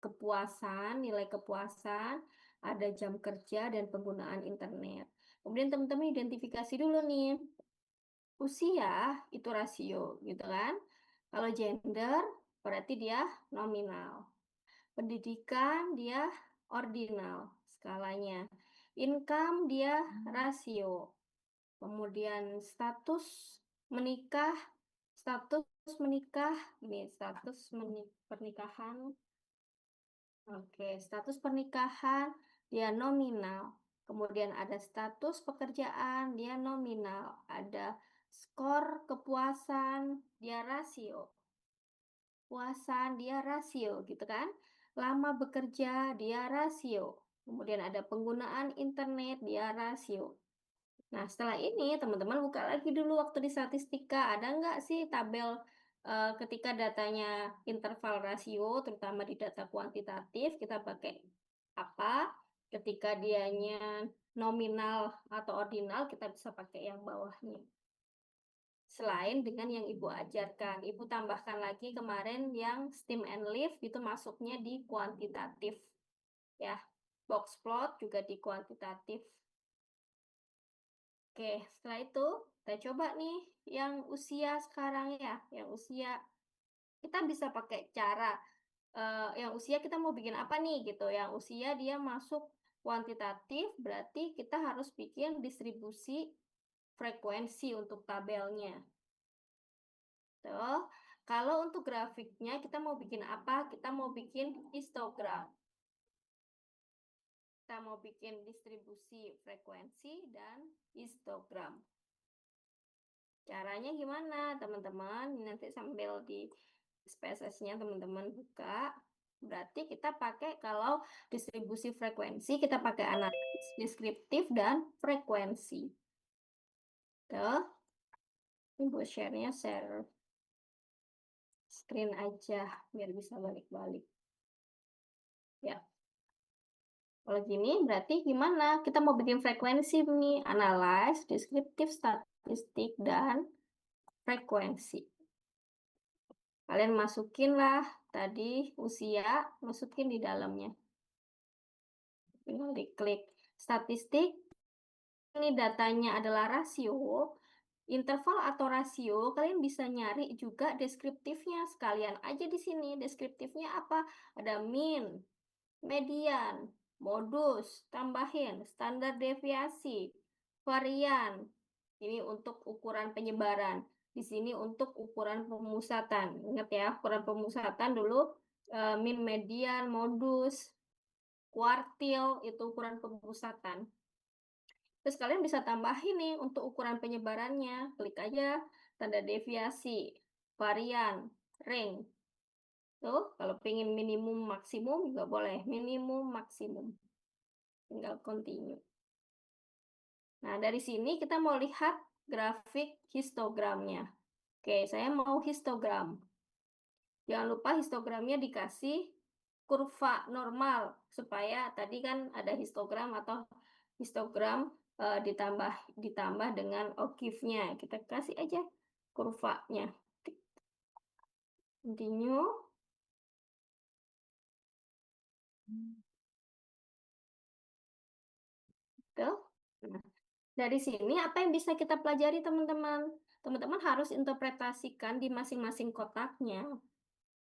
kepuasan, nilai kepuasan, ada jam kerja, dan penggunaan internet. Kemudian teman-teman identifikasi dulu nih, usia itu rasio, gitu kan? Kalau gender, berarti dia nominal. Pendidikan, dia ordinal skalanya. Income, dia rasio. Kemudian status menikah, ini pernikahan. Oke, status pernikahan dia nominal. Kemudian ada status pekerjaan dia nominal. Ada skor kepuasan dia rasio. Puasan dia rasio gitu kan. Lama bekerja dia rasio. Kemudian ada penggunaan internet dia rasio. Nah, setelah ini teman-teman buka lagi dulu waktu di statistika. Ada nggak sih tabel ketika datanya interval rasio, terutama di data kuantitatif, kita pakai apa? Ketika dianya nominal atau ordinal, kita bisa pakai yang bawahnya. Selain dengan yang Ibu ajarkan, Ibu tambahkan lagi kemarin yang stem and leaf itu masuknya di kuantitatif. Ya, box plot juga di kuantitatif. Oke, setelah itu kita coba nih yang usia sekarang ya, yang usia kita bisa pakai cara yang usia kita mau bikin apa nih gitu. Yang usia dia masuk kuantitatif, berarti kita harus bikin distribusi frekuensi untuk tabelnya. Tuh. Kalau untuk grafiknya kita mau bikin apa? Kita mau bikin histogram. Kita mau bikin distribusi frekuensi dan histogram. Caranya gimana, teman-teman? Nanti sambil di SPSS-nya teman-teman buka. Berarti kita pakai kalau distribusi frekuensi, kita pakai analisis, deskriptif, dan frekuensi. Tuh. Ibu share-nya share screen aja, biar bisa balik-balik. Ya. Kalau gini berarti gimana? Kita mau bikin frekuensi nih, analyze, deskriptif, statistik, dan frekuensi. Kalian masukin lah tadi usia, masukin di dalamnya. Tinggal diklik statistik. Ini datanya adalah rasio. Interval atau rasio, kalian bisa nyari juga deskriptifnya. Sekalian aja di sini. Deskriptifnya apa? Ada min, median, modus, tambahin, standar deviasi, varian. Ini untuk ukuran penyebaran. Di sini untuk ukuran pemusatan. Ingat ya, ukuran pemusatan dulu min, median, modus, kuartil itu ukuran pemusatan. Terus kalian bisa tambahin nih untuk ukuran penyebarannya. Klik aja tanda deviasi, varian, range. Tuh, kalau pengen minimum maksimum juga boleh. Minimum maksimum. Tinggal continue. Nah, dari sini kita mau lihat grafik histogramnya. Oke, saya mau histogram. Jangan lupa histogramnya dikasih kurva normal. Supaya tadi kan ada histogram atau histogram ditambah dengan OGIF-nya. Kita kasih aja kurvanya. Continue. Tuh. Nah, dari sini apa yang bisa kita pelajari teman-teman? Teman-teman harus interpretasikan di masing-masing kotaknya.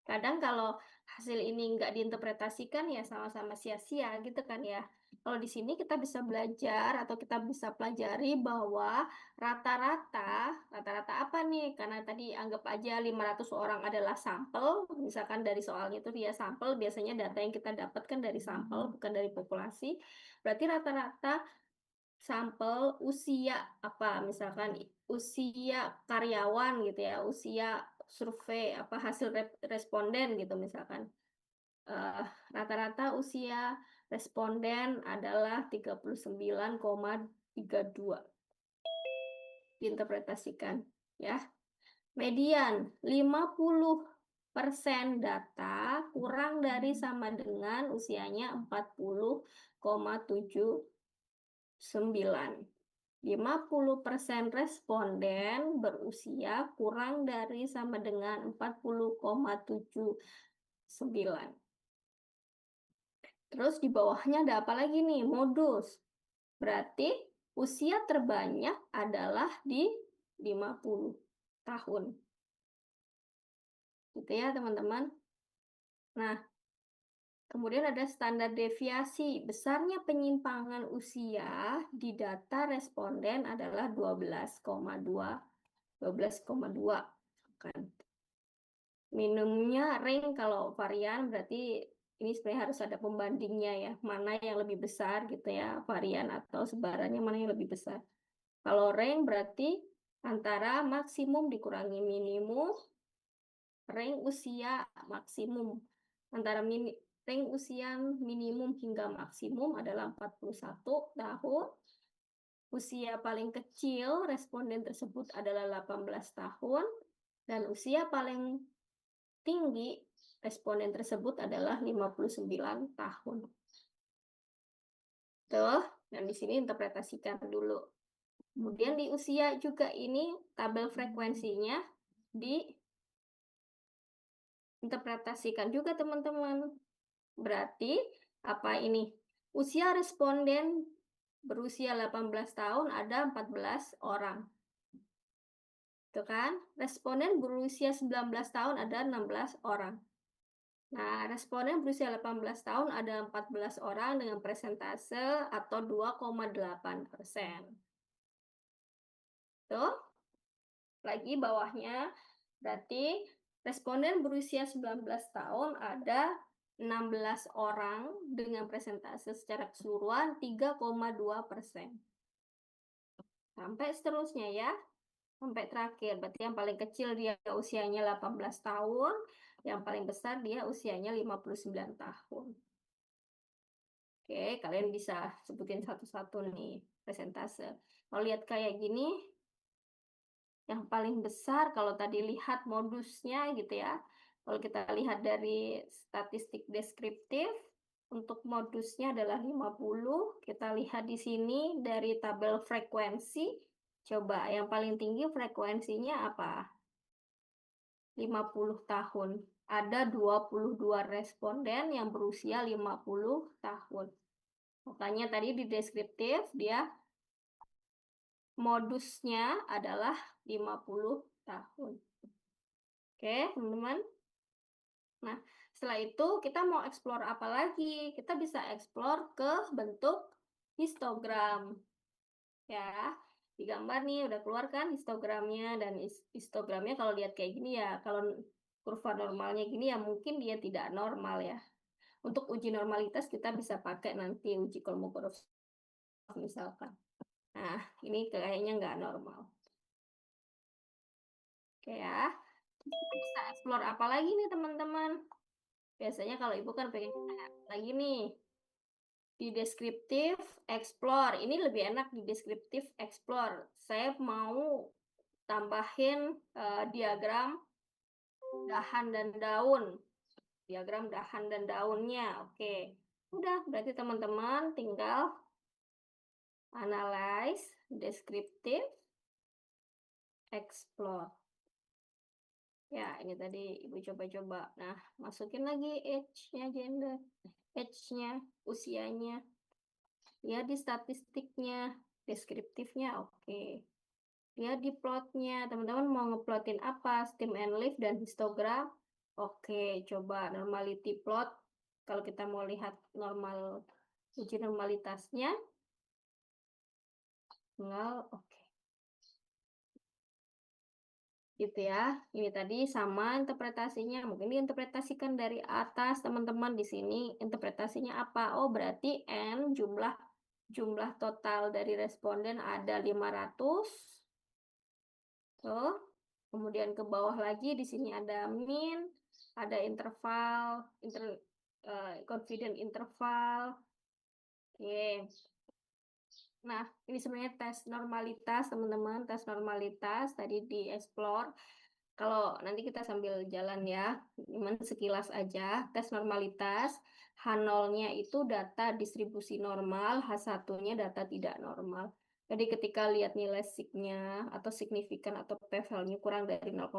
Kadang kalau hasil ini nggak diinterpretasikan ya sama-sama sia-sia gitu kan ya. Kalau di sini kita bisa belajar atau kita bisa pelajari bahwa rata-rata, rata-rata apa nih? Karena tadi anggap aja 500 orang adalah sampel, misalkan dari soalnya itu dia sampel, biasanya data yang kita dapatkan dari sampel bukan dari populasi. Berarti rata-rata sampel usia apa misalkan usia karyawan gitu ya, usia survei apa hasil responden gitu misalkan. Eh, Rata-rata usia responden adalah 39,32 diinterpretasikan ya. Median 50% data kurang dari sama dengan usianya 40,79. 50% responden berusia kurang dari sama dengan 40,79. Terus di bawahnya ada apa lagi nih? Modus. Berarti usia terbanyak adalah di 50 tahun. Gitu ya, teman-teman. Nah, kemudian ada standar deviasi. Besarnya penyimpangan usia di data responden adalah 12,2. 12,2. Kan. Minimumnya ring kalau varian berarti ini sebenarnya harus ada pembandingnya ya. Mana yang lebih besar gitu ya, varian atau sebarannya mana yang lebih besar. Kalau rank berarti antara maksimum dikurangi minimum, rank usia maksimum. Antara rank usia minimum hingga maksimum adalah 41 tahun. Usia paling kecil responden tersebut adalah 18 tahun. Dan usia paling tinggi responden tersebut adalah 59 tahun. Tuh, dan di sini interpretasikan dulu. Kemudian di usia juga ini tabel frekuensinya diinterpretasikan juga teman-teman. Berarti apa ini? Usia responden berusia 18 tahun ada 14 orang. Itu kan? Responden berusia 19 tahun ada 16 orang. Nah, responden berusia 18 tahun ada 14 orang dengan persentase atau 2,8%. Tuh. Lagi bawahnya, berarti responden berusia 19 tahun ada 16 orang dengan persentase secara keseluruhan 3,2%. Sampai seterusnya ya, sampai terakhir. Berarti yang paling kecil dia usianya 18 tahun, yang paling besar dia usianya 59 tahun. Oke, kalian bisa sebutin satu-satu nih persentase. Kalau lihat kayak gini, yang paling besar kalau tadi lihat modusnya gitu ya. Kalau kita lihat dari statistik deskriptif, untuk modusnya adalah 50. Kita lihat di sini dari tabel frekuensi. Coba yang paling tinggi frekuensinya apa? 50 tahun. Ada 22 responden yang berusia 50 tahun. Makanya tadi di deskriptif dia modusnya adalah 50 tahun. Oke, teman-teman. Nah, setelah itu kita mau explore apa lagi? Kita bisa explore ke bentuk histogram. Ya, di gambar nih udah keluar kan histogramnya, dan histogramnya kalau lihat kayak gini ya, kalau kurva normalnya gini ya mungkin dia tidak normal ya. Untuk uji normalitas kita bisa pakai nanti uji Kolmogorov misalkan. Nah, ini kayaknya nggak normal. Oke ya, bisa explore apa lagi nih teman-teman? Biasanya kalau ibu kan pengen lagi nih di deskriptif explore. Ini lebih enak di deskriptif explore. Saya mau tambahin diagram dahan dan daun. Diagram dahan dan daunnya. Oke. Udah, berarti teman-teman tinggal analyze, deskriptif, explore. Ya, ini tadi ibu coba-coba. Nah, masukin lagi age-nya, gender. Age-nya, usianya. Ya, di statistiknya, deskriptifnya, oke. Lihat di plotnya, teman-teman mau ngeplotin apa? Stem and leaf dan histogram. Oke, coba normality plot. Kalau kita mau lihat uji normalitasnya, tinggal oke. Gitu ya. Ini tadi sama interpretasinya. Mungkin diinterpretasikan dari atas, teman-teman. Di sini interpretasinya apa? Oh, berarti N jumlah total dari responden ada 500. Tuh. Kemudian ke bawah lagi di sini ada min, ada interval, confident interval. Oke. Nah, ini sebenarnya tes normalitas, teman-teman. Tes normalitas tadi di explore. Kalau nanti kita sambil jalan ya, cuman sekilas aja. Tes normalitas, H0-nya itu data distribusi normal, H1-nya data tidak normal. Jadi ketika lihat nilai signya atau signifikan atau p-value kurang dari 0,05,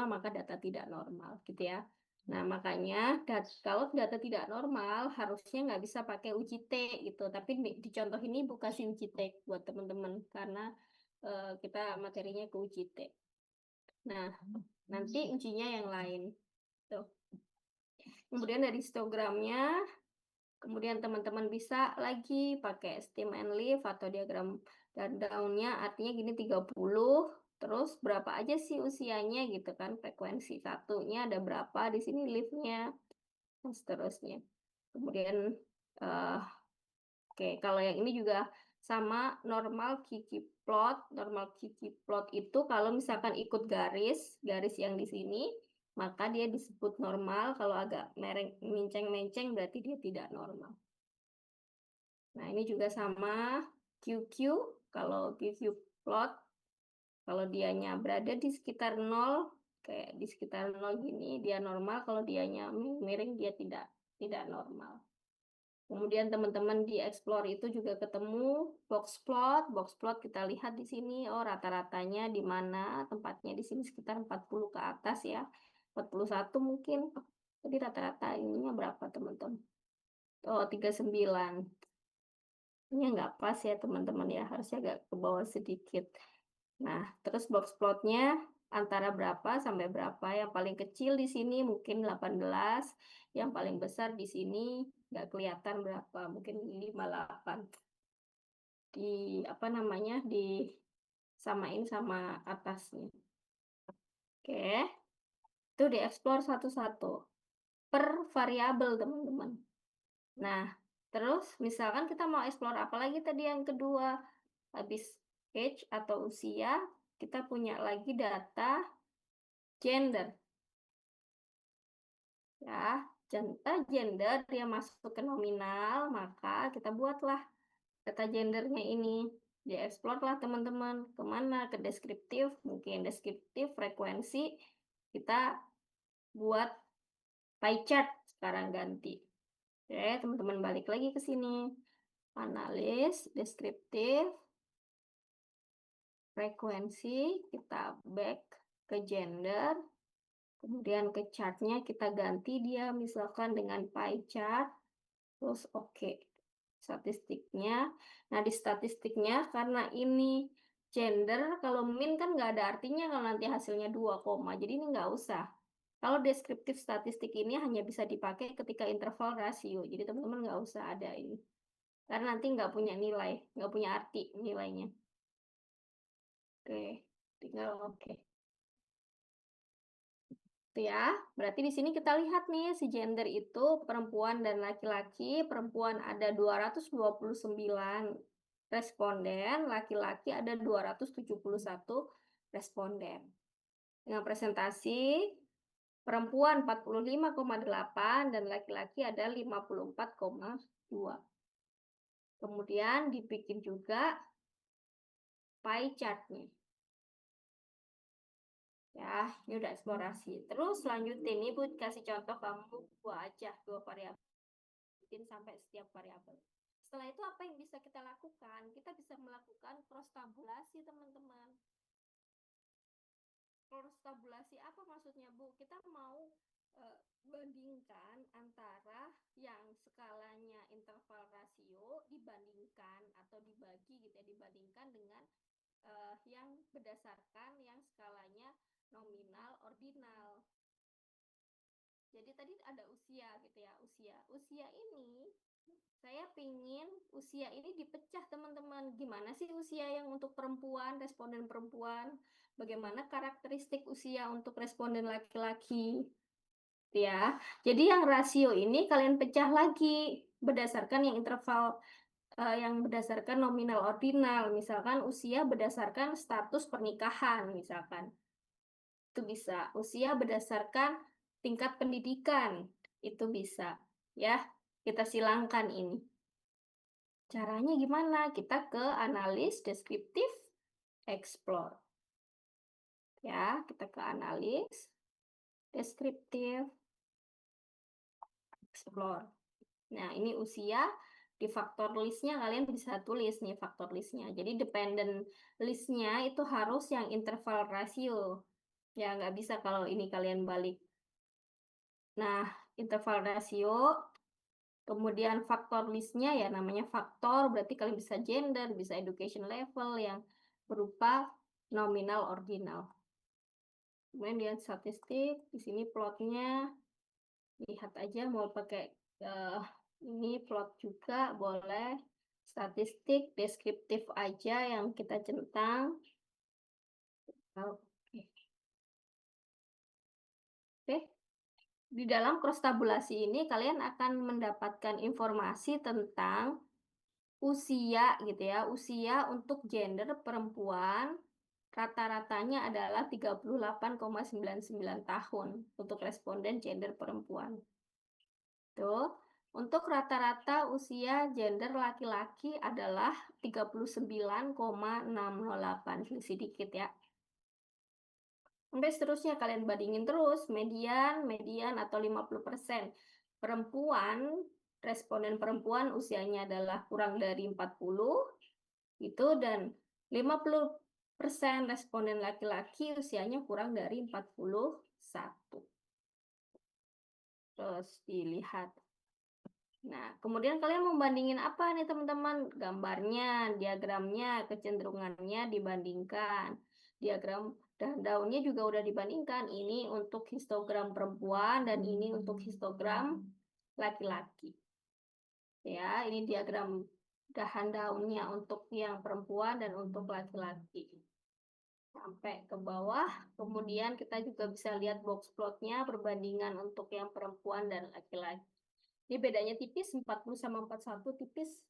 maka data tidak normal, gitu ya. Nah, makanya kalau data tidak normal, harusnya nggak bisa pakai uji T gitu. Tapi di contoh ini bukan si uji T buat teman-teman, karena kita materinya ke uji T. Nah, nanti ujinya yang lain. Tuh. Kemudian dari histogramnya, kemudian teman-teman bisa lagi pakai stem and leaf atau diagram dan daunnya, artinya gini 30, terus berapa aja sih usianya gitu kan, frekuensi satunya ada berapa, di sini leafnya, dan seterusnya. Kemudian, eh, oke, kalau yang ini juga sama, normal Kiki plot. Normal Kiki plot itu kalau misalkan ikut garis yang di sini, maka dia disebut normal. Kalau agak menceng-menceng berarti dia tidak normal. Nah, ini juga sama QQ. Kalau QQ plot, kalau dianya berada di sekitar 0, kayak di sekitar 0 gini, dia normal. Kalau dianya miring, dia tidak normal. Kemudian teman-teman di explore itu juga ketemu box plot. Box plot kita lihat di sini, oh rata-ratanya di mana, tempatnya di sini sekitar 40 ke atas ya. 41 mungkin. Jadi rata-rata ininya berapa teman-teman? Oh, 39. Ini nggak pas ya teman-teman ya, harusnya agak ke bawah sedikit. Nah, terus box plotnya antara berapa sampai berapa? Yang paling kecil di sini mungkin 18, yang paling besar di sini nggak kelihatan berapa, mungkin 58. Di apa namanya, disamain sama atasnya. Oke, itu dieksplor satu-satu per variabel teman-teman. Nah, terus misalkan kita mau explore apa lagi tadi yang kedua, habis age atau usia, kita punya lagi data gender. Ya, data gender dia masuk ke nominal, maka kita buatlah data gendernya ini. Dieksplor lah teman-teman. Kemana? Ke deskriptif, mungkin deskriptif, frekuensi. Kita buat pie chart sekarang ganti. Oke, teman-teman balik lagi ke sini. Analis, deskriptif, frekuensi, kita back ke gender. Kemudian ke chartnya kita ganti dia misalkan dengan pie chart. Terus oke. Statistiknya. Nah, di statistiknya karena ini gender, kalau min kan nggak ada artinya kalau nanti hasilnya 2 koma. Jadi ini nggak usah. Kalau deskriptif statistik ini hanya bisa dipakai ketika interval rasio. Jadi teman-teman nggak usah ada ini. Karena nanti nggak punya nilai, nggak punya arti nilainya. Oke, tinggal oke. Itu ya. Berarti di sini kita lihat nih si gender itu perempuan dan laki-laki. Perempuan ada 229 responden, laki-laki ada 271 responden. Dengan presentasi perempuan 45,8 dan laki-laki ada 54,2. Kemudian dibikin juga pie chartnya. Ya, ini udah eksplorasi. Terus selanjutnya ini Bu kasih contoh kamu dua aja, dua variabel. Bikin sampai setiap variabel. Setelah itu apa yang bisa kita lakukan? Kita bisa melakukan cross tabulasi, teman-teman. Cross tabulasi apa maksudnya, Bu? Kita mau bandingkan antara yang skalanya interval rasio dibandingkan atau dibagi gitu ya, dibandingkan dengan yang berdasarkan yang skalanya nominal ordinal. Jadi tadi ada usia gitu ya, usia ini saya pingin usia ini dipecah teman-teman. Gimana sih usia yang untuk perempuan, responden perempuan? Bagaimana karakteristik usia untuk responden laki-laki? Ya, jadi yang rasio ini kalian pecah lagi berdasarkan yang interval yang berdasarkan nominal ordinal. Misalkan usia berdasarkan status pernikahan, misalkan. Itu bisa. Usia berdasarkan tingkat pendidikan, itu bisa. Ya, kita silangkan ini. Caranya gimana? Kita ke analis, deskriptif, explore. Ya, kita ke analis, deskriptif, explore. Nah, ini usia. Di faktor listnya kalian bisa tulis nih faktor listnya. Jadi dependent listnya itu harus yang interval rasio. Ya, nggak bisa kalau ini kalian balik. Nah, interval rasio, kemudian faktor listnya ya namanya faktor, berarti kalian bisa gender, bisa education level yang berupa nominal ordinal. Kemudian statistik, di sini plotnya, lihat aja mau pakai ini plot juga boleh. Statistik, deskriptif aja yang kita centang. Oke. Oke. Di dalam cross tabulasi ini kalian akan mendapatkan informasi tentang usia gitu ya. Usia untuk gender perempuan rata-ratanya adalah 38,99 tahun untuk responden gender perempuan. Tuh. Untuk rata-rata usia gender laki-laki adalah 39,608, sedikit ya. Sampai seterusnya kalian bandingin terus median atau 50%. Perempuan, responden perempuan usianya adalah kurang dari 40 itu, dan 50% responden laki-laki usianya kurang dari 41. Terus dilihat. Nah, kemudian kalian mau bandingin apa nih teman-teman? Gambarnya, diagramnya, kecenderungannya dibandingkan. Diagram dan daunnya juga udah dibandingkan. Ini untuk histogram perempuan dan ini untuk histogram laki-laki. Ya, ini diagram dahan daunnya untuk yang perempuan dan untuk laki-laki. Sampai ke bawah, kemudian kita juga bisa lihat box plotnya perbandingan untuk yang perempuan dan laki-laki. Ini bedanya tipis, 40 sama 41 tipis.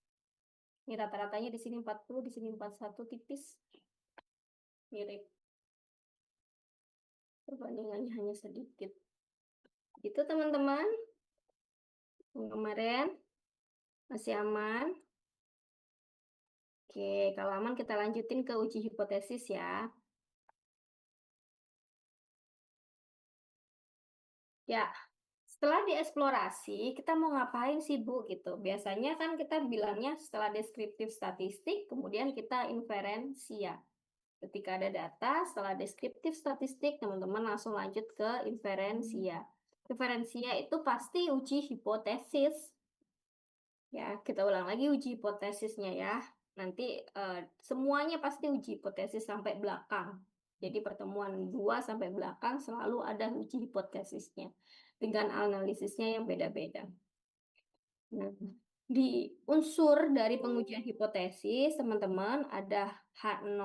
Ini rata-ratanya di sini 40, di sini 41 tipis. Mirip. Perbandingannya hanya sedikit. Itu teman-teman. Kemarin masih aman. Oke, kalau aman kita lanjutin ke uji hipotesis ya. Ya, setelah dieksplorasi, kita mau ngapain sih, Bu? Gitu. Biasanya kan kita bilangnya setelah deskriptif statistik, kemudian kita inferensia. Ketika ada data, setelah deskriptif statistik, teman-teman langsung lanjut ke inferensia. Inferensia itu pasti uji hipotesis. Ya, kita ulang lagi uji hipotesisnya ya. Nanti semuanya pasti uji hipotesis sampai belakang. Jadi pertemuan 2 sampai belakang selalu ada uji hipotesisnya dengan analisisnya yang beda-beda. Nah, di unsur dari pengujian hipotesis, teman-teman, ada H0,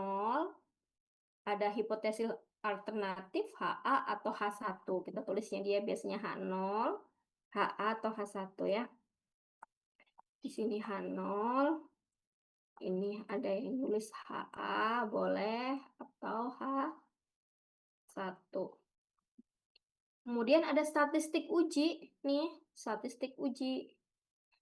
ada hipotesis alternatif HA atau H1. Kita tulisnya dia biasanya H0, HA atau H1 ya. Di sini H0, ini ada yang nulis HA boleh atau H1. Kemudian ada statistik uji nih, statistik uji.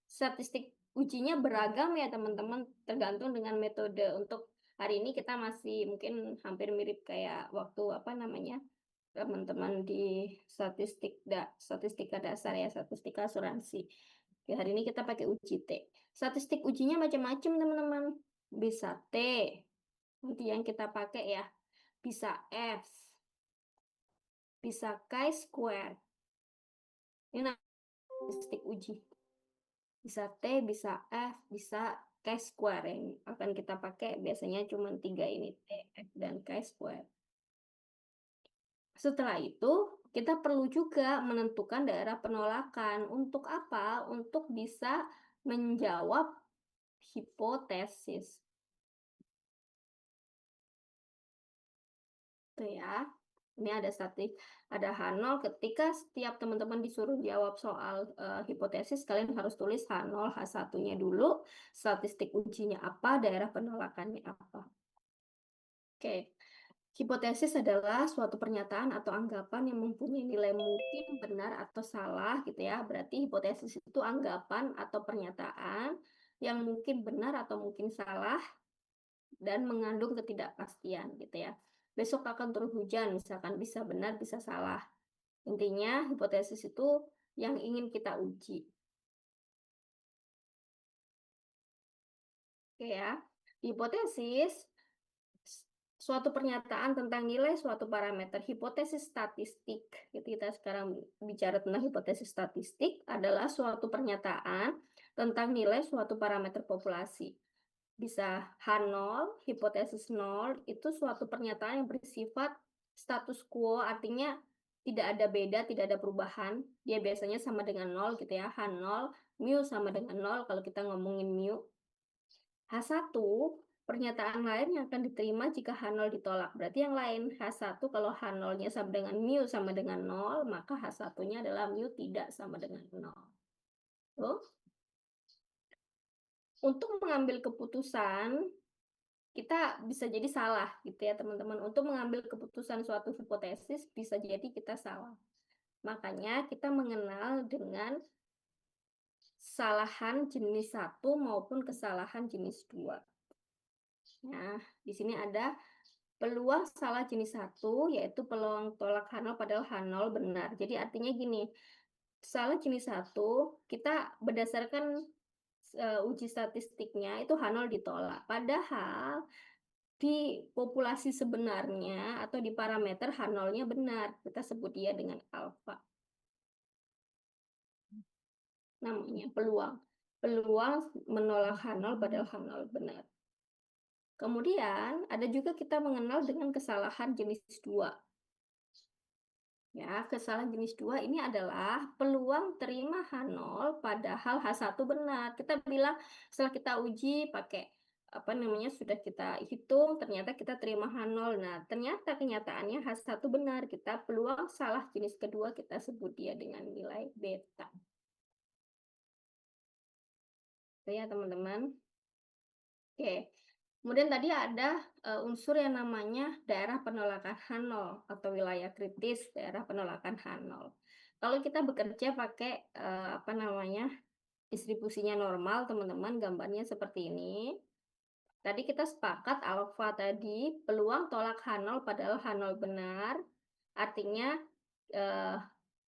Statistik ujinya beragam ya teman-teman, tergantung dengan metode. Untuk hari ini kita masih mungkin hampir mirip kayak waktu apa namanya teman-teman di statistika dasar ya, statistika asuransi. Oke, hari ini kita pakai uji T. Statistik ujinya macam-macam teman-teman. Bisa T, nanti yang kita pakai ya, bisa F, bisa chi-square. Ini statistik uji. Bisa T, bisa F, bisa chi-square. Yang akan kita pakai biasanya cuma 3 ini, T, F, dan chi-square. Setelah itu, kita perlu juga menentukan daerah penolakan. Untuk apa? Untuk bisa menjawab hipotesis. Itu ya. Ini ada ada H0. Ketika setiap teman-teman disuruh jawab soal hipotesis, kalian harus tulis H0, H1-nya dulu, statistik ujinya apa, daerah penolakannya apa. Oke. Hipotesis adalah suatu pernyataan atau anggapan yang mempunyai nilai mungkin benar atau salah gitu ya. Berarti hipotesis itu anggapan atau pernyataan yang mungkin benar atau mungkin salah dan mengandung ketidakpastian gitu ya. Besok akan turun hujan, misalkan bisa benar, bisa salah. Intinya hipotesis itu yang ingin kita uji. Oke ya. Hipotesis suatu pernyataan tentang nilai suatu parameter hipotesis statistik. Kita sekarang bicara tentang hipotesis statistik adalah suatu pernyataan tentang nilai suatu parameter populasi. Bisa H0, hipotesis 0, itu suatu pernyataan yang bersifat status quo, artinya tidak ada beda, tidak ada perubahan. Dia biasanya sama dengan 0 gitu ya, H0, mu sama dengan 0 kalau kita ngomongin mu. H1, pernyataan lain yang akan diterima jika H0 ditolak. Berarti yang lain, H1 kalau H0-nya sama dengan mu sama dengan 0, maka H1-nya adalah mu tidak sama dengan 0. Tuh. Untuk mengambil keputusan, kita bisa jadi salah gitu ya teman-teman. Untuk mengambil keputusan suatu hipotesis, bisa jadi kita salah. Makanya kita mengenal dengan kesalahan jenis 1 maupun kesalahan jenis 2. Nah, di sini ada peluang salah jenis 1, yaitu peluang tolak H0 padahal H0 benar. Jadi artinya gini, salah jenis 1, kita berdasarkan uji statistiknya itu H0 ditolak. Padahal di populasi sebenarnya atau di parameter H0-nya benar. Kita sebut dia dengan alfa. Namanya peluang. Peluang menolak H0 padahal H0 benar. Kemudian ada juga kita mengenal dengan kesalahan jenis 2. Ya, kesalahan jenis 2 ini adalah peluang terima H0 padahal H1 benar. Kita bilang setelah kita uji pakai sudah kita hitung, ternyata kita terima H0. Nah, ternyata kenyataannya H1 benar. Kita peluang salah jenis kedua kita sebut dia dengan nilai beta. Itu ya, teman-teman. Oke. Kemudian tadi ada unsur yang namanya daerah penolakan H0 atau wilayah kritis daerah penolakan H0. Kalau kita bekerja pakai distribusinya normal, teman-teman, gambarnya seperti ini. Tadi kita sepakat alfa tadi peluang tolak H0 padahal H0 benar. Artinya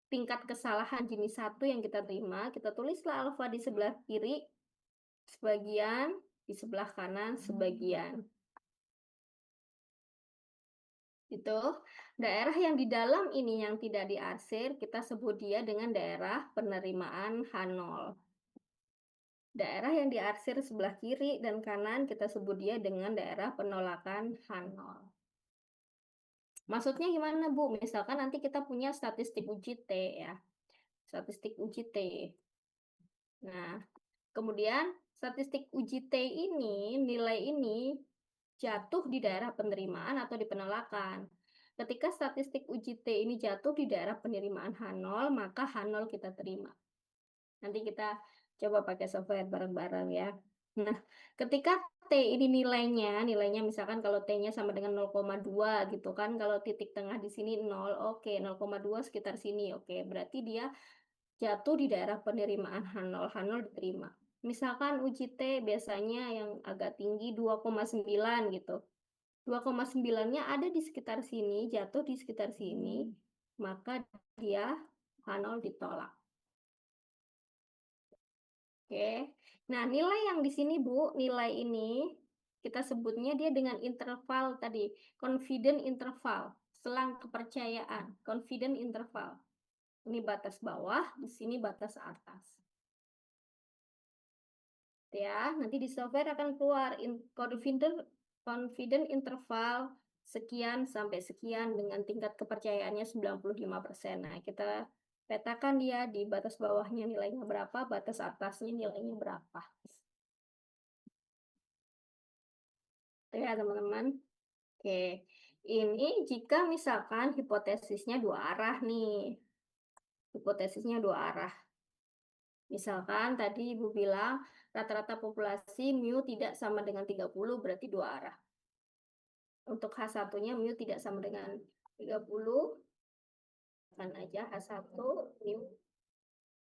tingkat kesalahan jenis 1 yang kita terima, kita tulislah alfa di sebelah kiri sebagian, di sebelah kanan sebagian. Itu daerah yang di dalam ini yang tidak diarsir, kita sebut dia dengan daerah penerimaan H0. Daerah yang diarsir sebelah kiri dan kanan kita sebut dia dengan daerah penolakan H0. Maksudnya gimana, Bu? Misalkan nanti kita punya statistik uji T ya. Statistik uji T. Nah, kemudian statistik uji T ini, nilai ini jatuh di daerah penerimaan atau di penolakan. Ketika statistik uji T ini jatuh di daerah penerimaan H0, maka H0 kita terima. Nanti kita coba pakai software bareng-bareng ya. Nah, ketika T ini nilainya misalkan kalau T-nya sama dengan 0,2 gitu kan, kalau titik tengah di sini 0, oke, 0,2 sekitar sini, oke, berarti dia jatuh di daerah penerimaan H0, H0 diterima. Misalkan uji T biasanya yang agak tinggi 2,9 gitu. 2,9-nya ada di sekitar sini, jatuh di sekitar sini, maka dia H0 ditolak. Oke. Nah, nilai yang di sini, Bu, nilai ini kita sebutnya dia dengan interval tadi, confident interval, selang kepercayaan, confident interval. Ini batas bawah, di sini batas atas. Ya, nanti di software akan keluar confident interval sekian sampai sekian dengan tingkat kepercayaannya 95%. Nah, kita petakan dia di batas bawahnya nilainya berapa, batas atasnya nilainya berapa. Ya, teman-teman. Oke, ini jika misalkan hipotesisnya dua arah nih. Hipotesisnya dua arah. Misalkan tadi Ibu bilang rata-rata populasi mu tidak sama dengan 30, berarti dua arah. Untuk H1-nya mu tidak sama dengan 30, kan aja H1 mu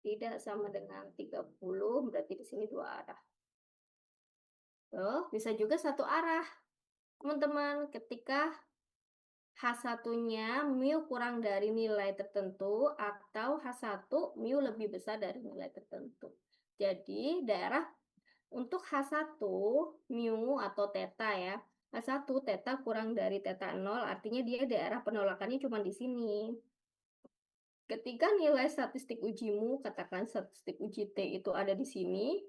tidak sama dengan 30, berarti di sini dua arah. Tuh, bisa juga satu arah. Teman-teman, ketika H1-nya mu kurang dari nilai tertentu atau H1 mu lebih besar dari nilai tertentu. Jadi, daerah untuk H1 mu atau theta ya, H1 theta kurang dari theta 0, artinya dia daerah penolakannya cuma di sini. Ketika nilai statistik ujimu, katakan statistik uji T itu ada di sini,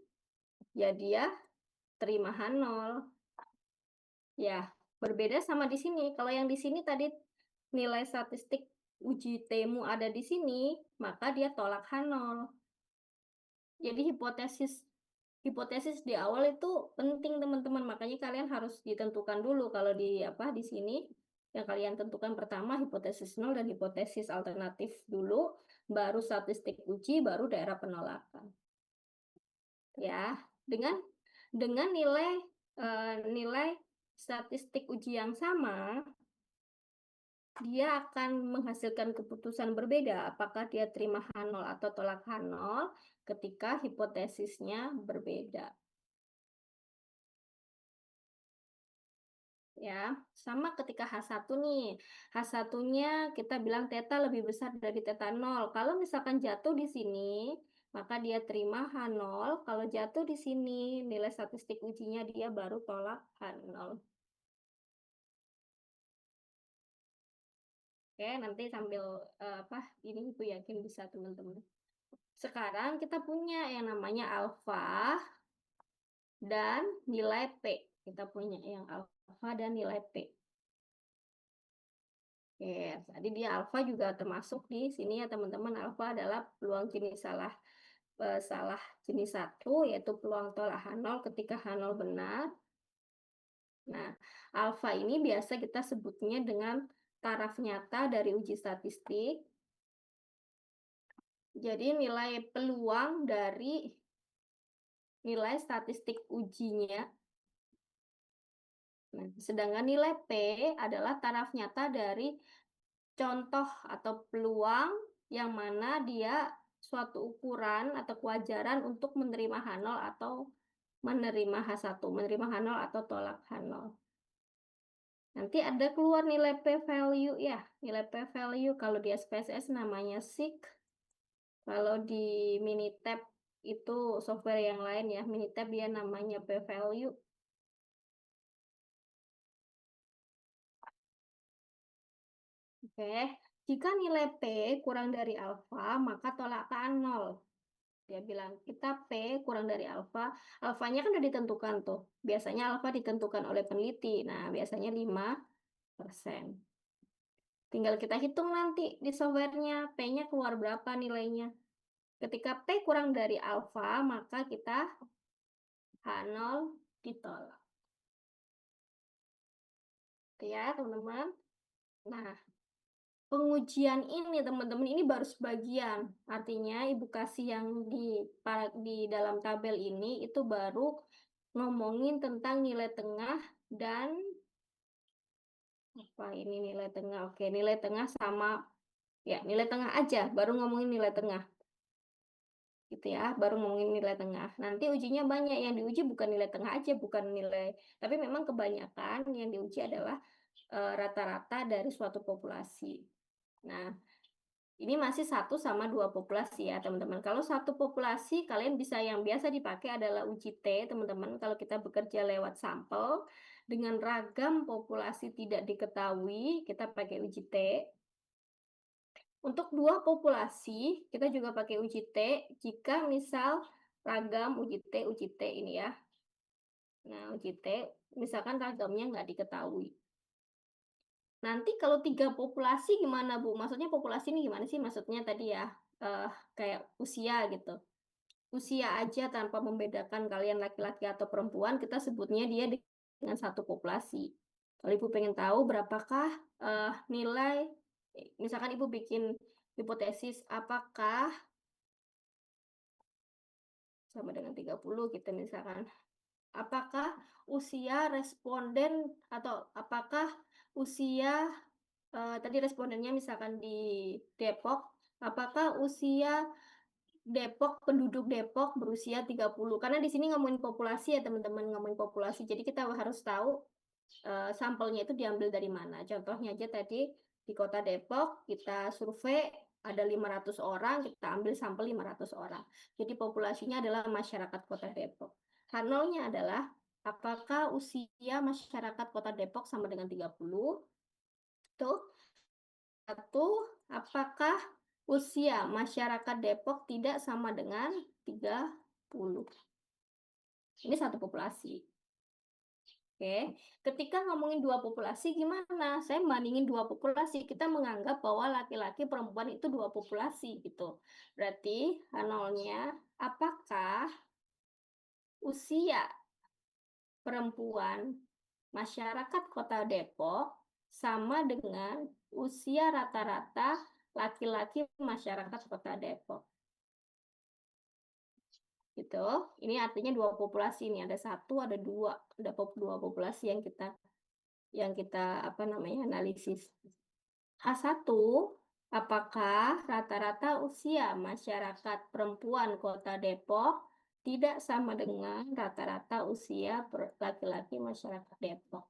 ya dia terima H0. Ya, berbeda sama di sini. Kalau yang di sini tadi nilai statistik uji T-mu ada di sini, maka dia tolak H0. Jadi hipotesis di awal itu penting teman-teman, makanya kalian harus ditentukan dulu kalau di sini yang kalian tentukan pertama hipotesis nol dan hipotesis alternatif dulu, baru statistik uji, baru daerah penolakan. Ya, dengan nilai statistik uji yang sama, dia akan menghasilkan keputusan berbeda apakah dia terima H0 atau tolak H0 ketika hipotesisnya berbeda. Ya, sama ketika H1 nih. H1-nya kita bilang theta lebih besar dari theta 0. Kalau misalkan jatuh di sini, maka dia terima H0. Kalau jatuh di sini, nilai statistik ujinya dia baru tolak H0. Oke, nanti sambil ini Ibu yakin bisa teman-teman. Sekarang kita punya yang namanya alfa dan nilai P. Kita punya yang alfa dan nilai P. Oke, tadi dia alfa juga termasuk di sini ya teman-teman. Alfa adalah peluang salah jenis 1, yaitu peluang tolak H0 ketika H0 benar. Nah, alfa ini biasa kita sebutnya dengan taraf nyata dari uji statistik. Jadi nilai peluang dari nilai statistik ujinya. Nah, sedangkan nilai P adalah taraf nyata dari contoh atau peluang yang mana dia suatu ukuran atau kewajaran untuk menerima H0 atau menerima H1, menerima H0 atau tolak H0. Nanti ada keluar nilai P value ya, nilai P value kalau di SPSS namanya SIG, kalau di Minitab itu software yang lain ya, Minitab dia namanya P value. Oke, jika nilai P kurang dari alfa, maka tolakan 0. Dia bilang, kita P kurang dari alfa. Alfanya kan udah ditentukan tuh. Biasanya alfa ditentukan oleh peneliti. Nah, biasanya 5%. Tinggal kita hitung nanti di softwarenya, P-nya keluar berapa nilainya. Ketika P kurang dari alfa, maka kita H0 ditolak. Oke ya, teman-teman. Nah, pengujian ini teman-teman ini baru sebagian. Artinya ibu kasih yang di dalam tabel ini itu baru ngomongin tentang nilai tengah dan apa ini nilai tengah. Oke, nilai tengah sama ya, nilai tengah aja, baru ngomongin nilai tengah. Gitu ya, baru ngomongin nilai tengah. Nanti ujinya banyak yang diuji bukan nilai tengah aja, bukan nilai, tapi memang kebanyakan yang diuji adalah rata-rata dari suatu populasi. Nah, ini masih 1 sama 2 populasi ya, teman-teman. Kalau satu populasi, kalian bisa yang biasa dipakai adalah uji T, teman-teman. Kalau kita bekerja lewat sampel, dengan ragam populasi tidak diketahui, kita pakai uji T. Untuk 2 populasi, kita juga pakai uji T, jika misal ragam uji T ini ya. Nah, uji T, misalkan ragamnya nggak diketahui. Nanti kalau 3 populasi gimana, Bu? Maksudnya populasi ini gimana sih? Maksudnya tadi ya, kayak usia gitu. Usia aja tanpa membedakan kalian laki-laki atau perempuan, kita sebutnya dia dengan satu populasi. Kalau Ibu pengen tahu berapakah nilai, misalkan Ibu bikin hipotesis apakah sama dengan 30 gitu misalkan. Apakah usia responden atau apakah usia tadi respondennya misalkan di Depok, apakah usia penduduk Depok berusia 30? Karena di sini ngomongin populasi ya teman-teman, ngomongin populasi. Jadi kita harus tahu sampelnya itu diambil dari mana. Contohnya aja tadi di Kota Depok kita survei ada 500 orang, kita ambil sampel 500 orang. Jadi populasinya adalah masyarakat Kota Depok. H0-nya adalah Apakah usia masyarakat Kota Depok sama dengan 30? Tuh. Satu, apakah usia masyarakat Depok tidak sama dengan 30? Ini satu populasi. Oke, ketika ngomongin dua populasi gimana? Saya bandingin dua populasi. Kita menganggap bahwa laki-laki perempuan itu dua populasi gitu. Berarti nolnya, apakah usia perempuan masyarakat Kota Depok sama dengan usia rata-rata laki-laki masyarakat Kota Depok? Gitu. Ini artinya dua populasi ini, ada satu, ada dua, ada dua populasi yang kita apa namanya analisis. H1, apakah rata-rata usia masyarakat perempuan Kota Depok tidak sama dengan rata-rata usia laki-laki masyarakat Depok?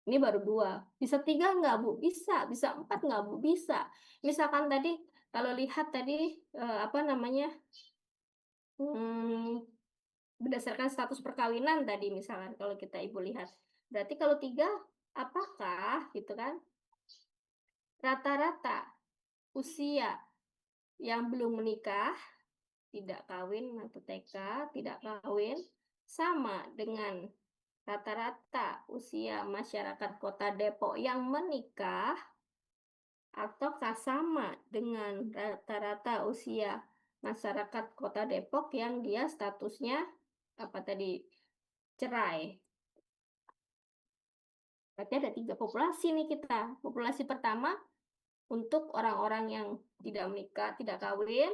Ini baru dua. Bisa tiga nggak, Bu? Bisa. Bisa empat nggak, Bu? Bisa. Misalkan tadi, kalau lihat tadi, apa namanya, hmm, berdasarkan status perkawinan tadi, misalkan kalau kita Ibu lihat. Berarti kalau tiga, apakah, gitu kan, rata-rata usia yang belum menikah, tidak kawin atau TK, tidak kawin, sama dengan rata-rata usia masyarakat Kota Depok yang menikah, ataukah sama dengan rata-rata usia masyarakat Kota Depok yang dia statusnya apa tadi, cerai? Berarti ada tiga populasi nih kita. Populasi pertama untuk orang-orang yang tidak menikah, tidak kawin.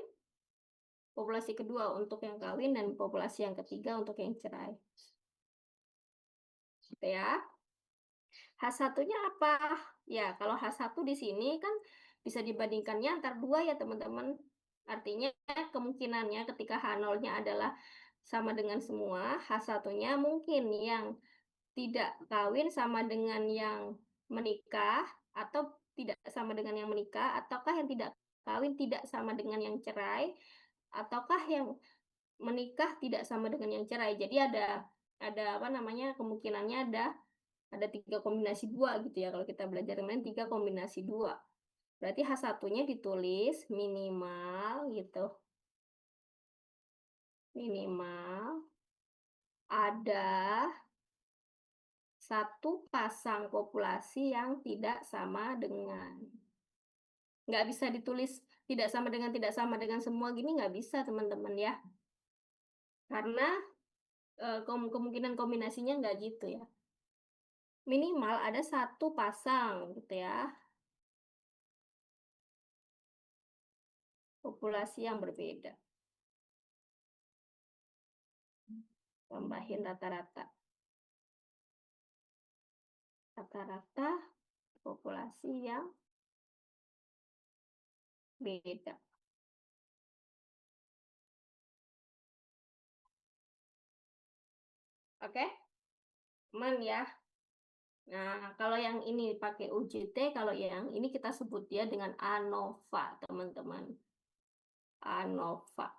Populasi kedua untuk yang kawin, dan populasi yang ketiga untuk yang cerai. Gitu ya. H1-nya apa? Ya, kalau H1 di sini kan bisa dibandingkannya antar dua ya, teman-teman. Artinya kemungkinannya ketika H0-nya adalah sama dengan semua, H1-nya mungkin yang tidak kawin sama dengan yang menikah, atau tidak sama dengan yang menikah, ataukah yang tidak kawin tidak sama dengan yang cerai, ataukah yang menikah tidak sama dengan yang cerai. Jadi ada apa namanya, kemungkinannya ada tiga kombinasi dua gitu ya, kalau kita belajar kemarin tiga kombinasi dua. Berarti H1-nya ditulis minimal gitu, minimal ada satu pasang populasi yang tidak sama dengan. Nggak bisa ditulis tidak sama dengan semua gini, nggak bisa teman-teman ya. Karena kemungkinan kombinasinya nggak gitu ya. Minimal ada satu pasang gitu ya, populasi yang berbeda. Tambahin rata-rata. Rata-rata populasi yang beda. Oke? Aman ya. Nah, kalau yang ini pakai UJT, kalau yang ini kita sebut dia dengan ANOVA, teman-teman. ANOVA.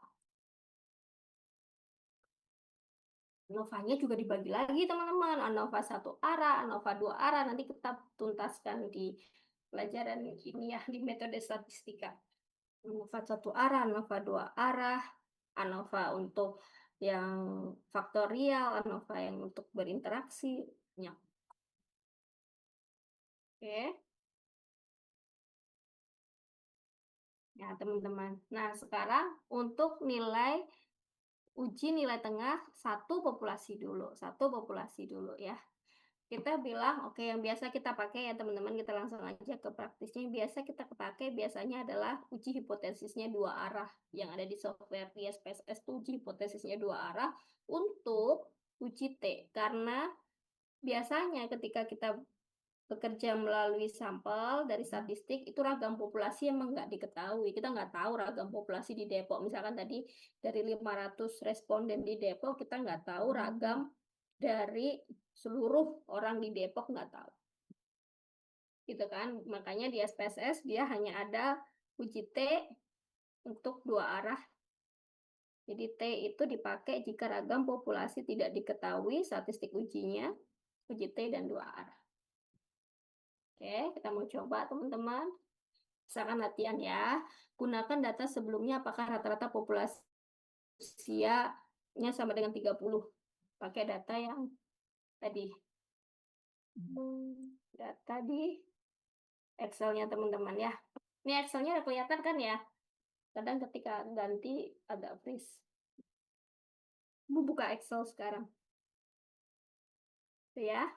ANOVA-nya juga dibagi lagi, teman-teman. ANOVA satu arah, ANOVA dua arah. Nanti kita tuntaskan di pelajaran ini ya, di metode statistika. ANOVA satu arah, ANOVA dua arah, ANOVA untuk yang faktorial, ANOVA yang untuk berinteraksi. Ya. Oke. Ya, teman-teman. Nah, sekarang untuk uji nilai tengah satu populasi dulu ya. Kita bilang, oke, yang biasa kita pakai ya teman-teman, kita langsung aja ke praktisnya. Yang biasa kita pakai biasanya adalah uji hipotesisnya dua arah. Yang ada di software ISPSS itu uji hipotesisnya dua arah untuk uji T. Karena biasanya ketika kita bekerja melalui sampel dari statistik, itu ragam populasi emang nggak diketahui. Kita nggak tahu ragam populasi di Depok. Misalkan tadi dari 500 responden di Depok, kita nggak tahu ragam dari seluruh orang di Depok, nggak tahu. Gitu kan. Makanya di SPSS dia hanya ada uji T untuk dua arah Jadi T itu dipakai jika ragam populasi tidak diketahui statistik ujinya, uji T dan 2R. Oke, kita mau coba teman-teman. Misalkan latihan ya. Gunakan data sebelumnya apakah rata-rata populasi usianya sama dengan 30. Pakai data yang tadi. Data di Excel-nya teman-teman ya. Ini Excel-nya udah kelihatan kan ya? Kadang ketika ganti agak freeze. Bu buka Excel sekarang. Tuh ya.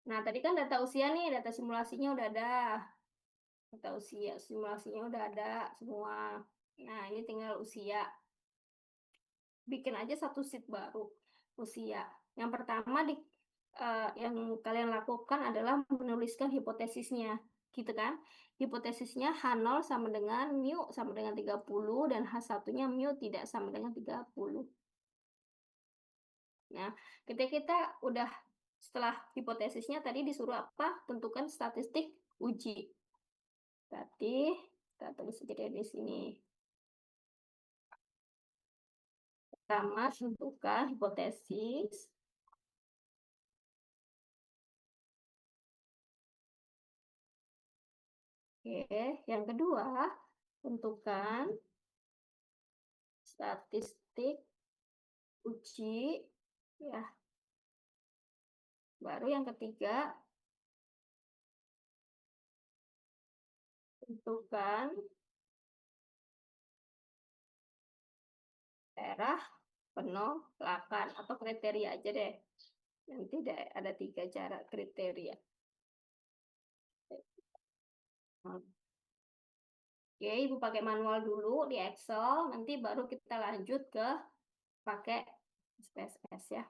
Nah, tadi kan data usia nih, data simulasinya udah ada. Data usia, simulasinya udah ada semua. Nah, ini tinggal usia. Bikin aja satu sheet baru, usia. Yang pertama yang kalian lakukan adalah menuliskan hipotesisnya. Gitu kan? Hipotesisnya H0 sama dengan mu sama dengan 30 dan H1-nya mu tidak sama dengan 30. Nah, ketika kita udah setelah hipotesisnya tadi disuruh apa? Tentukan statistik uji. Berarti kita tulis aja di sini. Pertama, tentukan hipotesis. Oke, yang kedua, tentukan statistik uji. Ya, baru yang ketiga, tentukan daerah penolakan atau kriteria aja deh. Nanti ada 3 cara kriteria. Oke, Ibu pakai manual dulu di Excel, nanti baru kita lanjut ke pakai SPSS ya.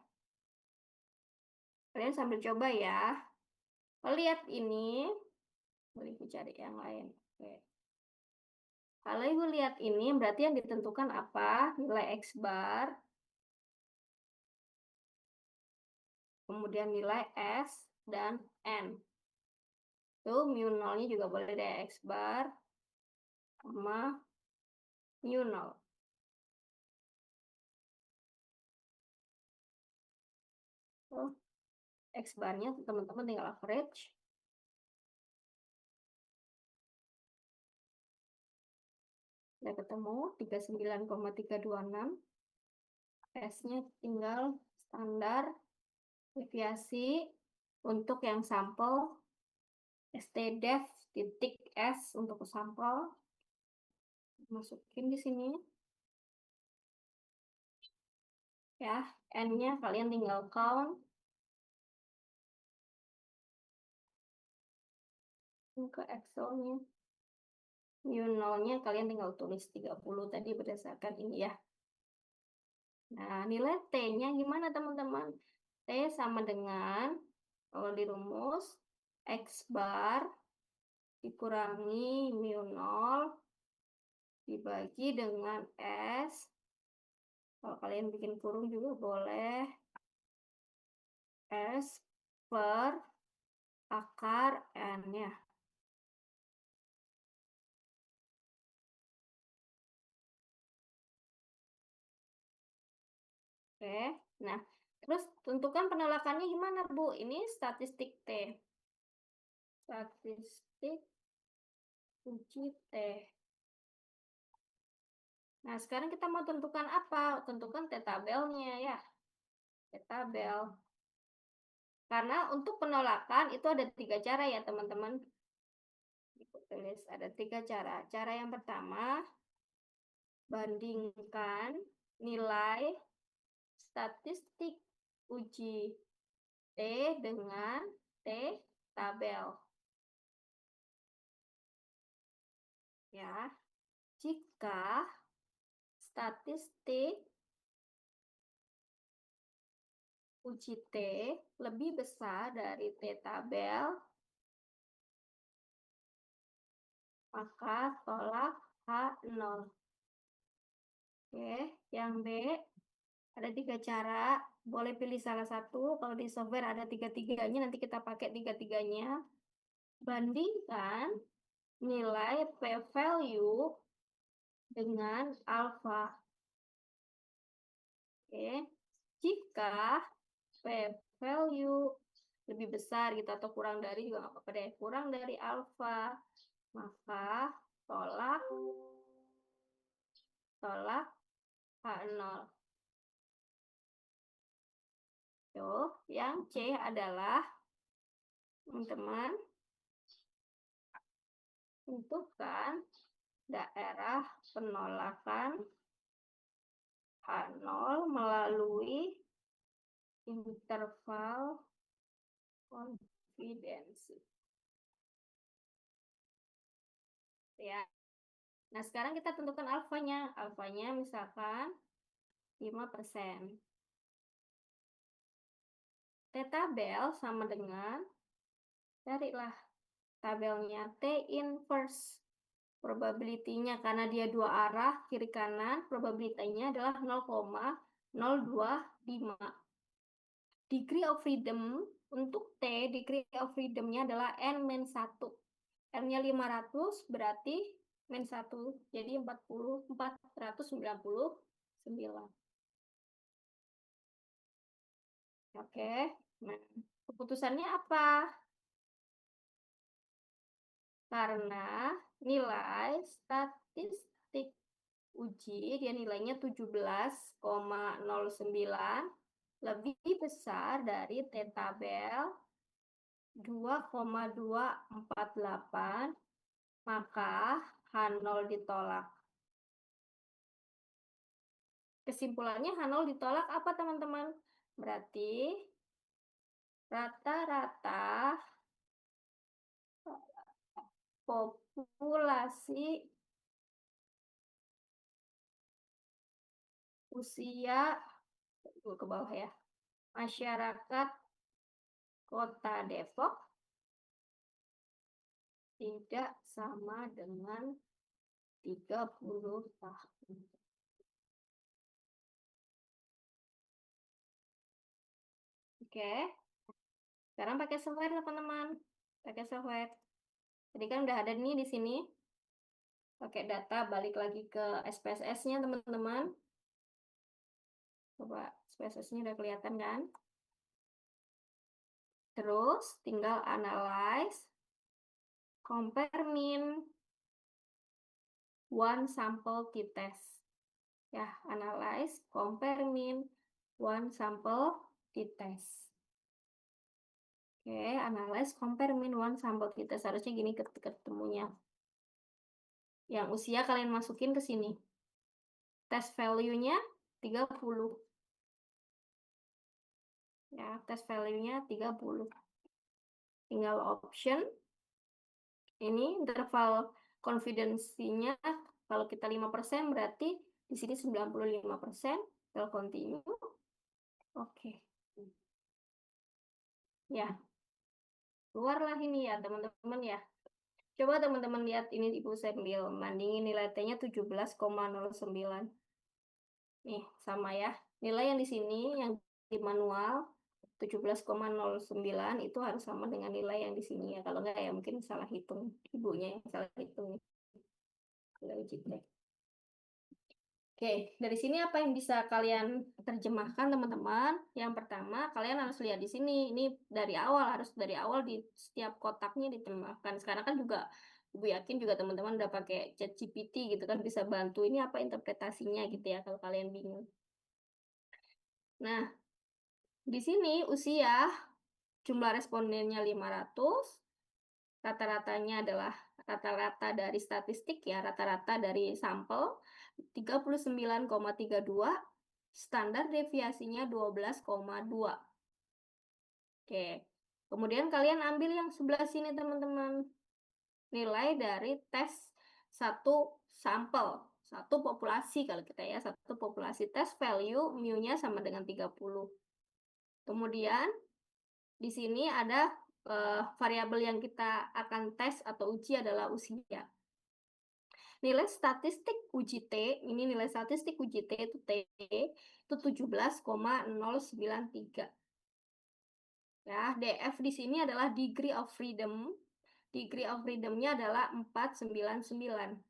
Kalian sambil coba ya. Lihat ini, boleh Ibu cari yang lain. Oke. Kalau Ibu lihat ini, berarti yang ditentukan apa? Nilai X bar, kemudian nilai S, dan N. Tuh, mu nolnya juga boleh deh, X bar, sama mu nol. Tuh, X barnya teman-teman tinggal average. Udah ketemu, 39,326. S-nya tinggal standar deviasi untuk yang sampel stdef titik S untuk sampel. Masukin di sini. Ya, N-nya kalian tinggal count. Ke Excel-nya. Mu nolnya kalian tinggal tulis 30 tadi berdasarkan ini ya. Nah, nilai T-nya gimana teman-teman? T sama dengan, kalau dirumus, X bar dikurangi mu nol dibagi dengan S. Kalau kalian bikin kurung juga boleh. S per akar N ya. Oke, nah terus tentukan penolakannya gimana Bu? Ini statistik T. Statistik uji T. Nah, sekarang kita mau tentukan apa? Tentukan T-tabelnya ya. T-tabel. Karena untuk penolakan itu ada 3 cara ya teman-teman. Tulis ada 3 cara. Cara yang pertama, bandingkan nilai statistik uji T dengan T-tabel. Ya, jika statistik uji T lebih besar dari T-tabel, maka tolak H0. Oke, yang B ada 3 cara. Boleh pilih salah satu. Kalau di software ada 3-tiganya, nanti kita pakai 3-tiganya. Bandingkan nilai p-value dengan alpha. Oke. Jika p-value lebih besar gitu atau kurang dari juga nggak apa-apa deh, kurang dari alfa, maka tolak H0. Tuh, yang C adalah teman-teman tentukan daerah penolakan H0 melalui interval confidence. Ya. Nah, sekarang kita tentukan alfanya. Alfanya misalkan 5%. T-tabel sama dengan, carilah tabelnya T inverse. Probability-nya, karena dia dua arah, kiri kanan, probability-nya adalah 0,025. Degree of freedom, untuk T, degree of freedom-nya adalah N-1. N-nya 500, berarti min 1. Jadi 499. Oke, nah keputusannya apa? Karena nilai statistik uji, dia nilainya 17,09, lebih besar dari T-tabel 2,248, maka H0 ditolak. Kesimpulannya H0 ditolak apa teman-teman? Berarti rata-rata populasi usia ke bawah ya, masyarakat Kota Depok tidak sama dengan 30 tahun. Oke. Sekarang pakai software teman-teman. Pakai software. Jadi kan udah ada nih di sini. Pakai data, balik lagi ke SPSS-nya teman-teman. Coba SPSS-nya udah kelihatan kan? Terus tinggal analyze, compare mean, one sample t-test. Ya, analyze, compare mean, one sample t-test. Oke, analyze, compare mean, one sample t-test. Harusnya gini ketemunya. Yang usia kalian masukin ke sini. Test value-nya 30. Ya, test value-nya 30. Tinggal option. Ini interval confidence-nya kalau kita 5% berarti di sini 95%. Tinggal continue. Oke. Ya. Keluarlah ini ya, teman-teman ya. Coba teman-teman lihat ini Ibu sambil bandingin nilai T-nya 17,09. Nih, sama ya. Nilai yang di sini, yang di manual, 17,09 itu harus sama dengan nilai yang di sini ya. Kalau enggak ya mungkin salah hitung. Ibunya yang salah hitung. Nilai uji T. Oke, dari sini apa yang bisa kalian terjemahkan teman-teman? Yang pertama, kalian harus lihat di sini. Ini harus dari awal di setiap kotaknya diterjemahkan. Sekarang kan juga Ibu yakin juga teman-teman udah pakai ChatGPT gitu kan bisa bantu ini apa interpretasinya gitu ya kalau kalian bingung. Nah, di sini usia jumlah respondennya 500, rata-ratanya adalah rata-rata dari statistik ya, rata-rata dari sampel 39,32, standar deviasinya 12,2. Oke. Kemudian kalian ambil yang sebelah sini teman-teman. Nilai dari tes satu sampel, satu populasi kalau kita ya, satu populasi test value mu-nya sama dengan 30. Kemudian di sini ada variabel yang kita akan tes atau uji adalah usia. Nilai statistik uji T, ini nilai statistik uji T itu 17,093. Ya, DF di sini adalah degree of freedom. Degree of freedom-nya adalah 499.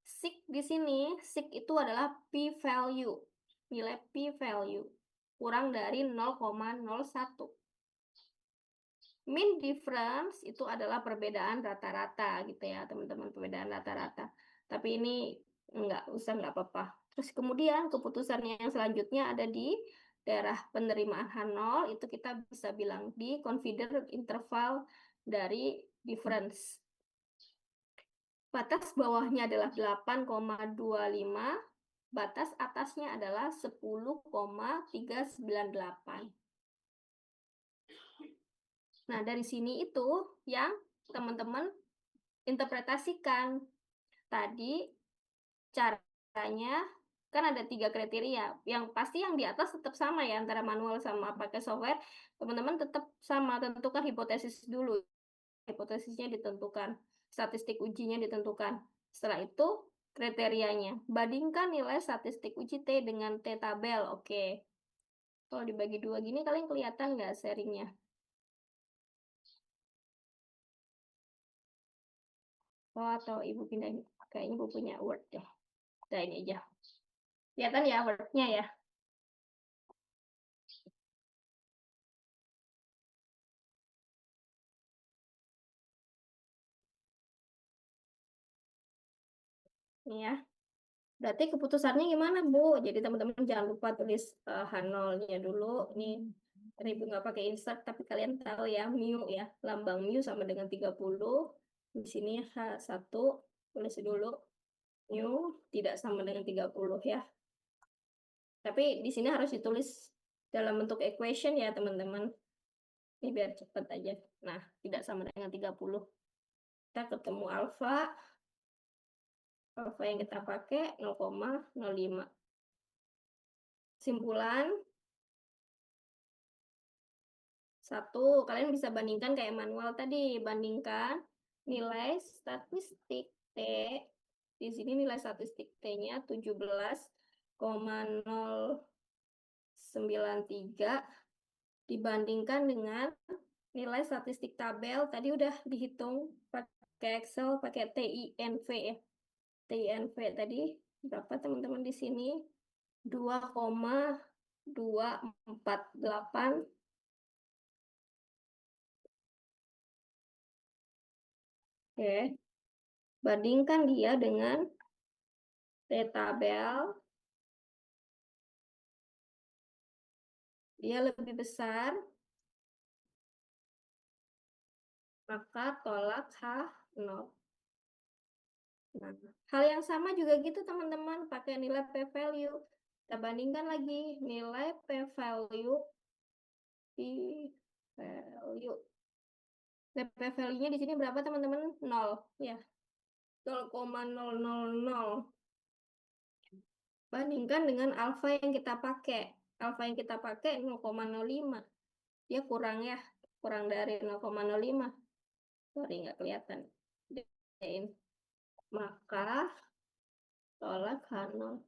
Sig di sini, sig itu adalah p-value. nilai p-value kurang dari 0,01. Mean difference itu adalah perbedaan rata-rata gitu ya, teman-teman, perbedaan rata-rata. Tapi ini nggak apa-apa. Terus kemudian keputusannya yang selanjutnya ada di daerah penerimaan H0, itu kita bisa bilang di confidence interval dari difference. Batas bawahnya adalah 8,25, batas atasnya adalah 10,398. Nah, dari sini itu yang teman-teman interpretasikan. Tadi caranya kan ada 3 kriteria. Yang pasti yang di atas tetap sama ya, antara manual sama pakai software. Teman-teman tetap sama, tentukan hipotesis dulu. Hipotesisnya ditentukan, statistik ujinya ditentukan. Setelah itu kriterianya. Bandingkan nilai statistik uji T dengan T tabel. Oke. Kalau dibagi 2 gini, kalian kelihatan nggak sharingnya? Oh, atau ibu pindahin. Kayaknya ibu punya Word deh. Nah, ini aja. Kelihatan ya Word-nya ya? Ini ya. Berarti keputusannya gimana, Bu? Jadi teman-teman jangan lupa tulis H0-nya dulu. Ini Ibu nggak pakai insert, tapi kalian tahu ya, mu ya. Lambang mu sama dengan 30. Di sini H1, tulis dulu. Mu tidak sama dengan 30 ya. Tapi di sini harus ditulis dalam bentuk equation ya, teman-teman. Ini biar cepat aja. Nah, tidak sama dengan 30. Kita ketemu alfa. Alfa yang kita pakai 0,05. Simpulan. Satu, kalian bisa bandingkan kayak manual tadi. Bandingkan nilai statistik T. Di sini nilai statistik T-nya 17,093 dibandingkan dengan nilai statistik tabel. Tadi udah dihitung pakai Excel, pakai TINV ya. TINV tadi berapa teman-teman di sini? 2,248. Oke. Bandingkan dia dengan T-tabel. Dia lebih besar, maka tolak H0. Nah, hal yang sama juga gitu teman-teman, pakai nilai p-value. Kita bandingkan lagi nilai p-value p-value. P-value-nya di sini berapa teman-teman? 0 ya. 0,000. Bandingkan dengan alfa yang kita pakai. Alfa yang kita pakai 0,05. Dia kurang ya, kurang dari 0,05. Sorry, nggak kelihatan. Maka tolak H0.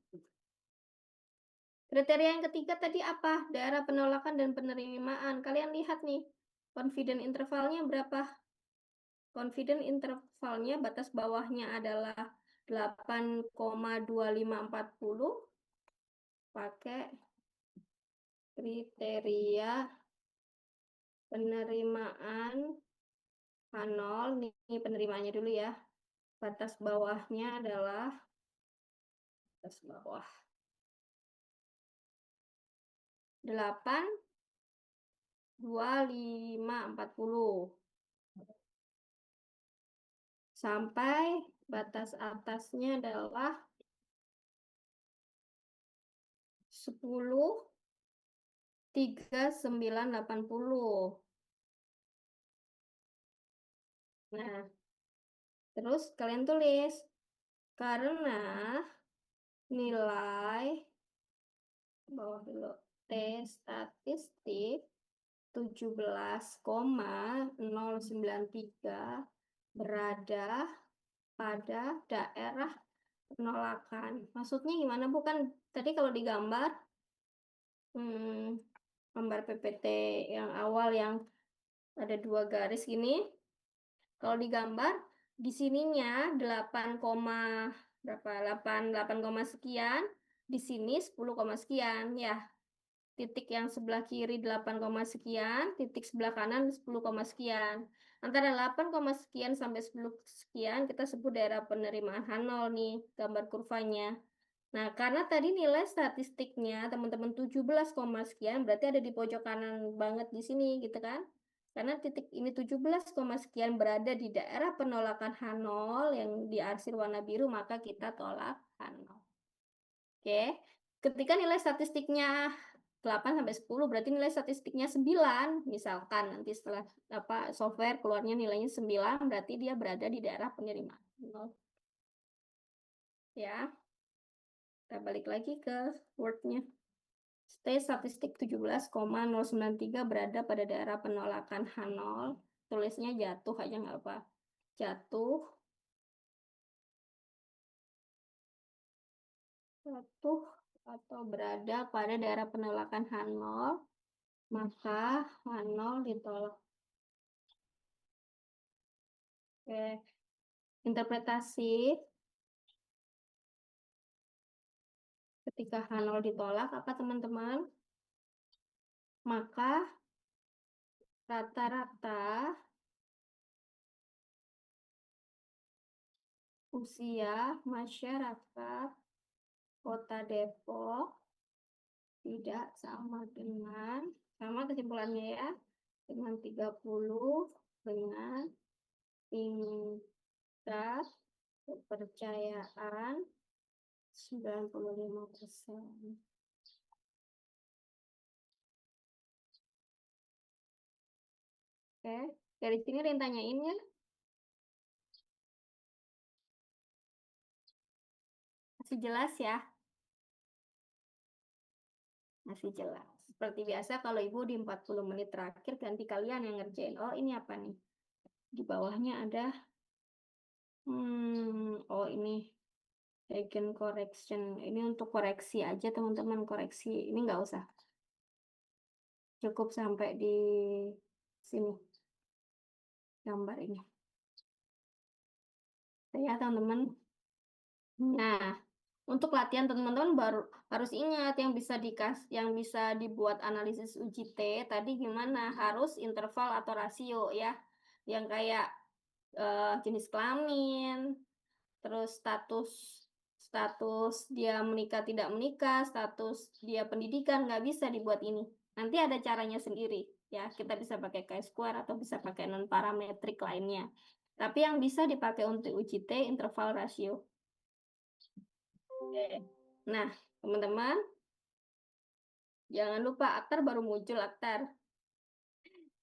Kriteria yang ketiga tadi apa? Daerah penolakan dan penerimaan. Kalian lihat nih, confidence intervalnya berapa? Confidence intervalnya batas bawahnya adalah 8,2540. Pakai kriteria penerimaan H0. Nih penerimaannya dulu ya. Batas bawahnya adalah batas bawah 8,2540 sampai batas atasnya adalah 10,3980. Nah, terus kalian tulis karena nilai bawah dulu T statistik 17,093 berada pada daerah penolakan. Maksudnya gimana? Bukan tadi kalau digambar gambar PPT yang awal yang ada 2 garis gini. Kalau digambar di sininya 8, berapa? 8 sekian. di sini 10, sekian ya. Titik yang sebelah kiri 8, sekian, titik sebelah kanan 10, sekian. Antara 8, sekian sampai 10 sekian kita sebut daerah penerimaan H0 nih, gambar kurvanya. Nah, karena tadi nilai statistiknya teman-teman 17, sekian, berarti ada di pojok kanan banget di sini gitu kan. Karena titik ini 17, sekian berada di daerah penolakan H0 yang diarsir warna biru, maka kita tolak H0. Oke, ketika nilai statistiknya 8 sampai 10 berarti nilai statistiknya 9. Misalkan nanti setelah software keluarnya nilainya 9 berarti dia berada di daerah penerimaan 0. Ya. Kita balik lagi ke Word-nya. Stay statistik 17,093 berada pada daerah penolakan H0. Tulisnya jatuh aja nggak apa. Jatuh. Jatuh atau berada pada daerah penolakan H0. Maka H0 ditolak. Oke. Interpretasi ketika H0 ditolak apa teman-teman? Maka rata-rata usia masyarakat Kota Depok tidak sama kesimpulannya ya, dengan 30 dengan tingkat kepercayaan 95%. Oke, dari sini ada yang tanyain ya? Masih jelas ya? Masih jelas. Seperti biasa kalau Ibu di 40 menit terakhir ganti kalian yang ngerjain. Oh, ini apa nih? Di bawahnya ada oh ini agent correction. Ini untuk koreksi aja teman-teman, koreksi. Ini nggak usah. Cukup sampai di sini gambar ini. Ya teman-teman. Nah, untuk latihan teman-teman baru harus ingat yang bisa dibuat analisis UJT tadi gimana? Harus interval atau rasio ya. Yang kayak jenis kelamin, terus status status dia menikah tidak menikah, status dia pendidikan nggak bisa dibuat ini. Nanti ada caranya sendiri ya. Kita bisa pakai chi-square atau bisa pakai non parametrik lainnya. Tapi yang bisa dipakai untuk UJT interval rasio. Oke. Nah, teman-teman, jangan lupa aktar baru muncul aktar.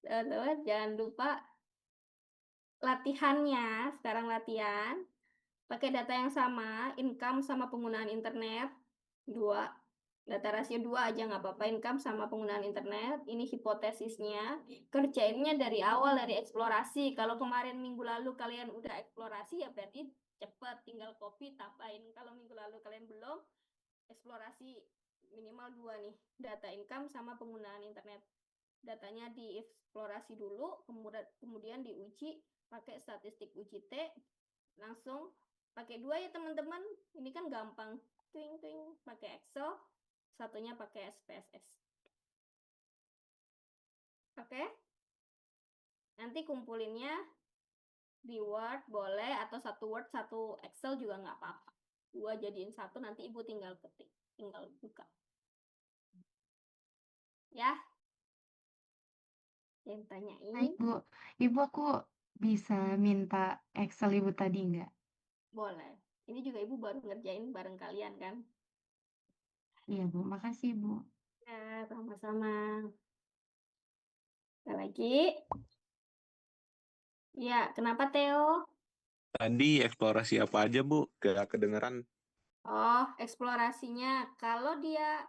Teman-teman, jangan lupa latihannya. Sekarang latihan. Pakai data yang sama, income sama penggunaan internet. 2. Data rasio 2 aja nggak apa-apa, income sama penggunaan internet. Ini hipotesisnya. Kerjainnya dari awal, dari eksplorasi. Kalau kemarin minggu lalu kalian udah eksplorasi, ya berarti cepat. Tinggal copy, tambahin. Kalau minggu lalu kalian belum, eksplorasi minimal 2 nih. Data income sama penggunaan internet. Datanya dieksplorasi dulu, kemudian diuji pakai statistik UJT, langsung pakai 2 ya teman-teman. Ini kan gampang. Twing pakai Excel, satunya pakai SPSS. Oke? Nanti kumpulinnya di Word boleh atau satu Word satu Excel juga nggak apa-apa. 2 jadiin 1, nanti Ibu tinggal ketik, tinggal buka. Ya? Yang tanyain. Baik, Bu. Ibu, aku bisa minta Excel Ibu tadi nggak? Boleh. Ini juga Ibu baru ngerjain bareng kalian kan? Iya, Bu. Makasih, Bu. Ya, sama-sama. Ada lagi? Ya, kenapa Theo? Tadi eksplorasi apa aja, Bu? Gak kedengeran. Oh, eksplorasinya. Kalau dia,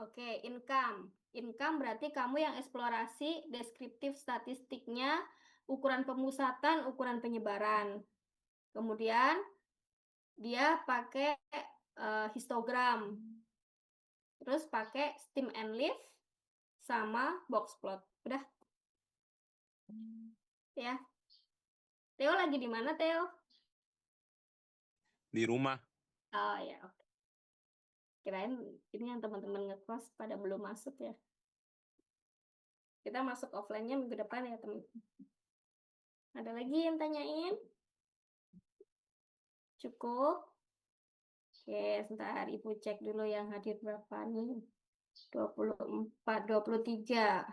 oke, income. Income berarti kamu yang eksplorasi deskriptif statistiknya, ukuran pemusatan, ukuran penyebaran. Kemudian dia pakai histogram. Terus pakai stem and leaf sama box plot. Udah, ya. Theo lagi di mana, Theo? Di rumah. Oh ya, oke. Kirain ini yang teman-teman ngekos pada belum masuk ya. Kita masuk offline-nya minggu depan ya, teman. Ada lagi yang tanyain? Cukup? Oke, sebentar Ibu cek dulu yang hadir berapa nih. 24, 23.